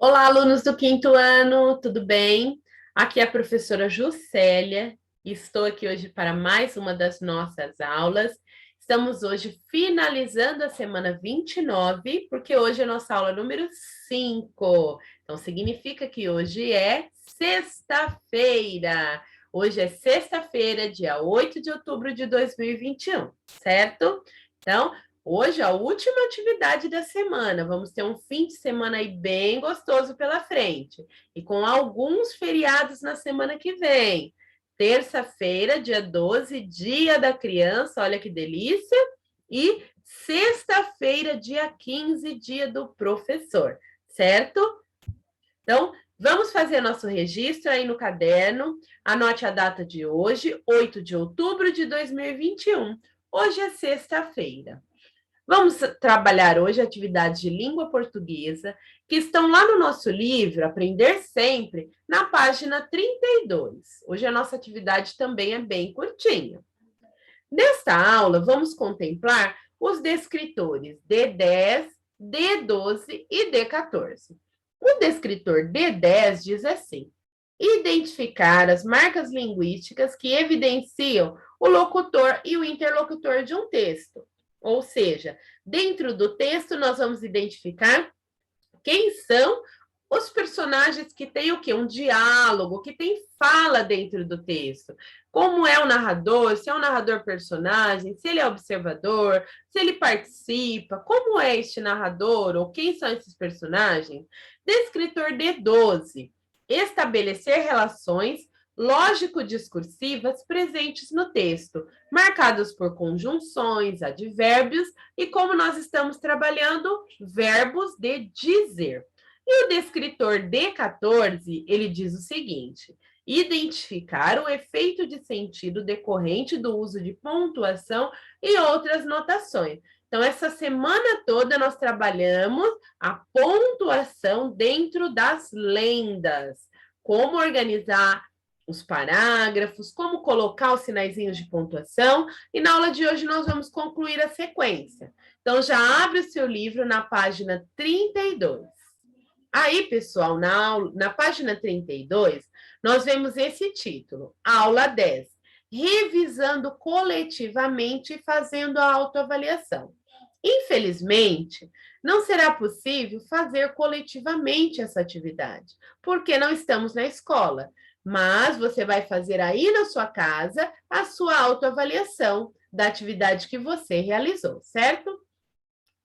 Olá, alunos do quinto ano, tudo bem? Aqui é a professora Juscelia e estou aqui hoje para mais uma das nossas aulas. Estamos hoje finalizando a semana 29, porque hoje é a nossa aula número 5. Então, significa que hoje é sexta-feira. Hoje é sexta-feira, dia 8 de outubro de 2021, certo? Então, hoje é a última atividade da semana. Vamos ter um fim de semana aí bem gostoso pela frente. E com alguns feriados na semana que vem. Terça-feira, dia 12, Dia da Criança, olha que delícia. E sexta-feira, dia 15, Dia do Professor, certo? Então, vamos fazer nosso registro aí no caderno. Anote a data de hoje, 8 de outubro de 2021. Hoje é sexta-feira. Vamos trabalhar hoje atividades de língua portuguesa que estão lá no nosso livro Aprender Sempre, na página 32. Hoje a nossa atividade também é bem curtinha. Nesta aula, vamos contemplar os descritores D10, D12 e D14. O descritor D10 diz assim: identificar as marcas linguísticas que evidenciam o locutor e o interlocutor de um texto. Ou seja, dentro do texto nós vamos identificar quem são os personagens que têm o quê? Um diálogo, que tem fala dentro do texto. Como é o narrador, se é um narrador personagem, se ele é observador, se ele participa, como é este narrador ou quem são esses personagens? Descritor D12. Estabelecer relações lógico-discursivas presentes no texto, marcadas por conjunções, advérbios e, como nós estamos trabalhando, verbos de dizer. E o descritor D14, ele diz o seguinte: identificar o efeito de sentido decorrente do uso de pontuação e outras notações. Então, essa semana toda nós trabalhamos a pontuação dentro das lendas. Como organizar os parágrafos, como colocar os sinaizinhos de pontuação, e na aula de hoje nós vamos concluir a sequência. Então, já abre o seu livro na página 32. Aí, pessoal, na página 32, nós vemos esse título, aula 10, revisando coletivamente e fazendo a autoavaliação. Infelizmente, não será possível fazer coletivamente essa atividade, porque não estamos na escola, mas você vai fazer aí na sua casa a sua autoavaliação da atividade que você realizou, certo?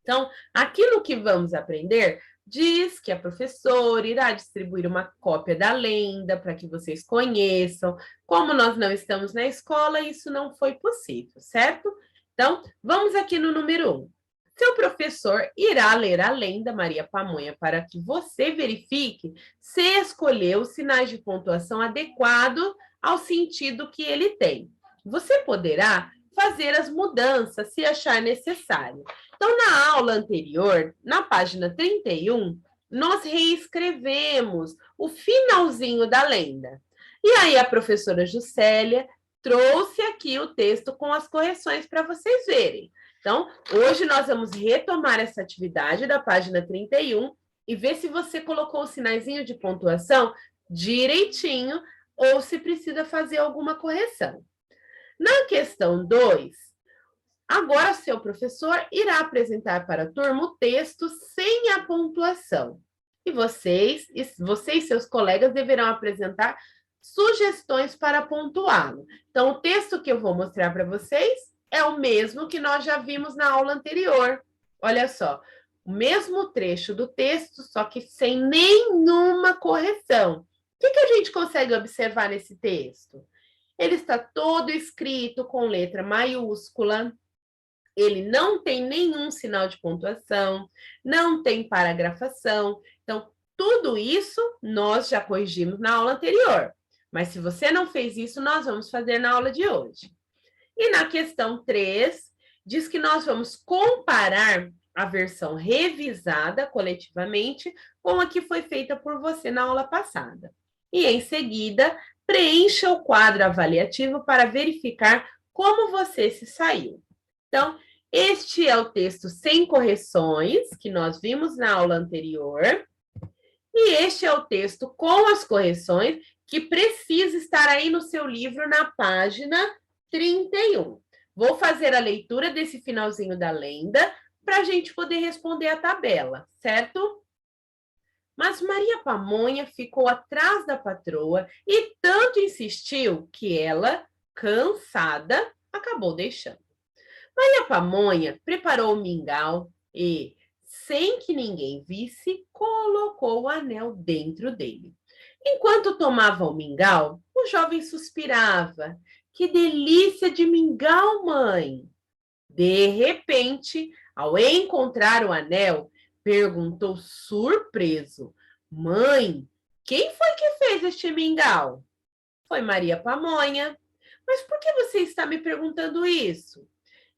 Então, aquilo que vamos aprender diz que a professora irá distribuir uma cópia da lenda para que vocês conheçam. Como nós não estamos na escola, isso não foi possível, certo? Então, vamos aqui no número 1. Seu professor irá ler a lenda Maria Pamonha para que você verifique se escolheu os sinais de pontuação adequados ao sentido que ele tem. Você poderá fazer as mudanças se achar necessário. Então, na aula anterior, na página 31, nós reescrevemos o finalzinho da lenda. E aí a professora Juscelia trouxe aqui o texto com as correções para vocês verem. Então, hoje nós vamos retomar essa atividade da página 31 e ver se você colocou o sinaizinho de pontuação direitinho ou se precisa fazer alguma correção. Na questão 2, agora seu professor irá apresentar para a turma o texto sem a pontuação. E vocês e seus colegas deverão apresentar sugestões para pontuá-lo. Então, o texto que eu vou mostrar para vocês é o mesmo que nós já vimos na aula anterior. Olha só, o mesmo trecho do texto, só que sem nenhuma correção. O que a gente consegue observar nesse texto? Ele está todo escrito com letra maiúscula, ele não tem nenhum sinal de pontuação, não tem paragrafação. Então, tudo isso nós já corrigimos na aula anterior. Mas se você não fez isso, nós vamos fazer na aula de hoje. E na questão 3, diz que nós vamos comparar a versão revisada coletivamente com a que foi feita por você na aula passada. E, em seguida, preencha o quadro avaliativo para verificar como você se saiu. Então, este é o texto sem correções, que nós vimos na aula anterior. E este é o texto com as correções que precisa estar aí no seu livro na página 31. Vou fazer a leitura desse finalzinho da lenda para a gente poder responder a tabela, certo? Mas Maria Pamonha ficou atrás da patroa e tanto insistiu que ela, cansada, acabou deixando. Maria Pamonha preparou o mingau e, sem que ninguém visse, colocou o anel dentro dele. Enquanto tomava o mingau, o jovem suspirava. Que delícia de mingau, mãe! De repente, ao encontrar o anel, perguntou surpreso: Mãe, quem foi que fez este mingau? Foi Maria Pamonha. Mas por que você está me perguntando isso?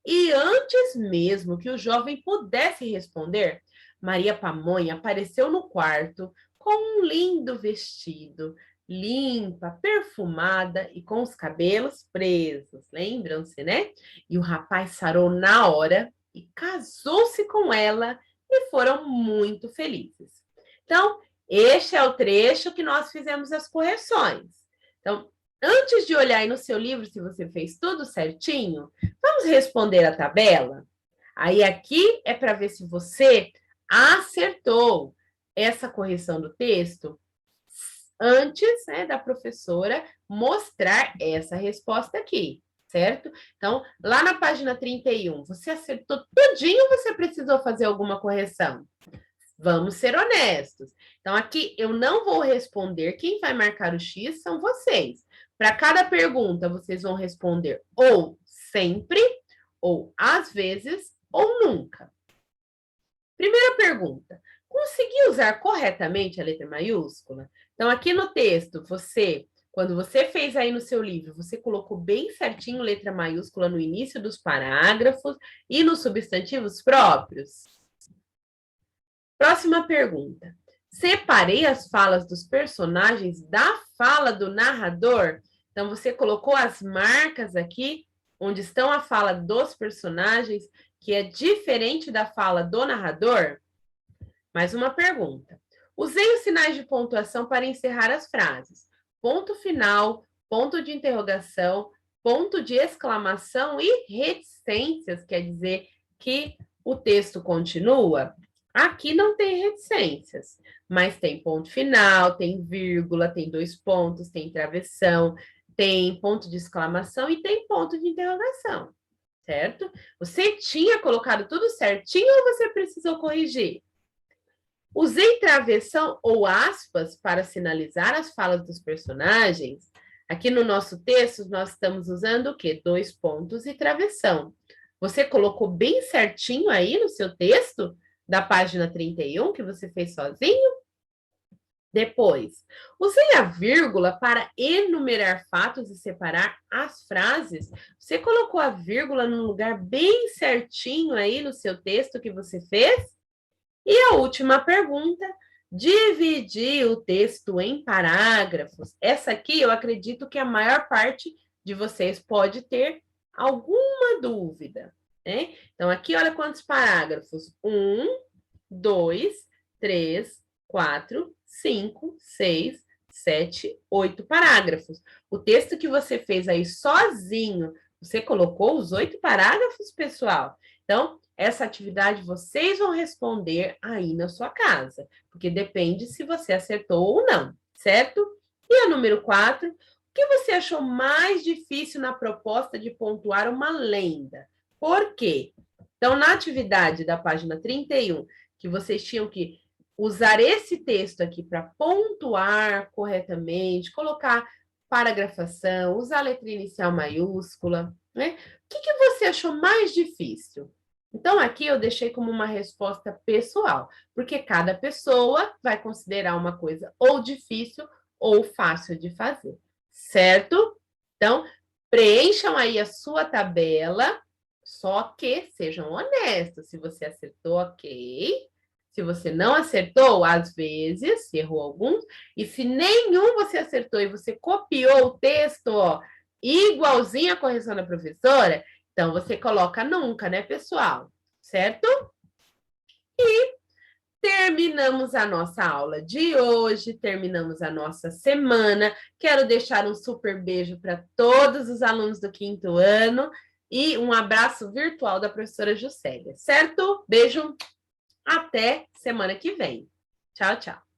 E antes mesmo que o jovem pudesse responder, Maria Pamonha apareceu no quarto com um lindo vestido, limpa, perfumada e com os cabelos presos. Lembram-se, né? E o rapaz sarou na hora e casou-se com ela e foram muito felizes. Então, este é o trecho que nós fizemos as correções. Então, antes de olhar aí no seu livro se você fez tudo certinho, vamos responder a tabela? Aí aqui é para ver se você acertou essa correção do texto antes, né, da professora mostrar essa resposta aqui, certo? Então, lá na página 31, você acertou tudinho ou você precisou fazer alguma correção? Vamos ser honestos. Então, aqui eu não vou responder, quem vai marcar o X são vocês. Para cada pergunta, vocês vão responder ou sempre, ou às vezes, ou nunca. Primeira pergunta: consegui usar corretamente a letra maiúscula? Então, aqui no texto, quando você fez aí no seu livro, você colocou bem certinho letra maiúscula no início dos parágrafos e nos substantivos próprios? Próxima pergunta. Separei as falas dos personagens da fala do narrador? Então, você colocou as marcas aqui, onde estão a fala dos personagens, que é diferente da fala do narrador? Mais uma pergunta. Usei os sinais de pontuação para encerrar as frases. Ponto final, ponto de interrogação, ponto de exclamação e reticências, quer dizer que o texto continua? Aqui não tem reticências, mas tem ponto final, tem vírgula, tem dois pontos, tem travessão, tem ponto de exclamação e tem ponto de interrogação, certo? Você tinha colocado tudo certinho ou você precisou corrigir? Usei travessão ou aspas para sinalizar as falas dos personagens. Aqui no nosso texto, nós estamos usando o quê? Dois pontos e travessão. Você colocou bem certinho aí no seu texto, da página 31, que você fez sozinho? Depois, usei a vírgula para enumerar fatos e separar as frases. Você colocou a vírgula num lugar bem certinho aí no seu texto que você fez? E a última pergunta, dividir o texto em parágrafos. Essa aqui eu acredito que a maior parte de vocês pode ter alguma dúvida, né? Então, aqui olha quantos parágrafos. 1, 2, 3, 4, 5, 6, 7, 8 parágrafos. O texto que você fez aí sozinho, você colocou os 8 parágrafos, pessoal? Então, essa atividade vocês vão responder aí na sua casa, porque depende se você acertou ou não, certo? E a número 4, o que você achou mais difícil na proposta de pontuar uma lenda? Por quê? Então, na atividade da página 31, que vocês tinham que usar esse texto aqui para pontuar corretamente, colocar paragrafação, usar a letra inicial maiúscula, né? O que você achou mais difícil? Então, aqui eu deixei como uma resposta pessoal, porque cada pessoa vai considerar uma coisa ou difícil ou fácil de fazer, certo? Então, preencham aí a sua tabela, só que sejam honestos. Se você acertou, ok. Se você não acertou, às vezes, errou alguns. E se nenhum você acertou e você copiou o texto, ó, igualzinho a correção da professora, então você coloca nunca, né, pessoal? Certo? E termina. terminamos a nossa aula de hoje, terminamos a nossa semana. Quero deixar um super beijo para todos os alunos do 5º ano e um abraço virtual da professora Juscelia, certo? Beijo, até semana que vem. Tchau, tchau.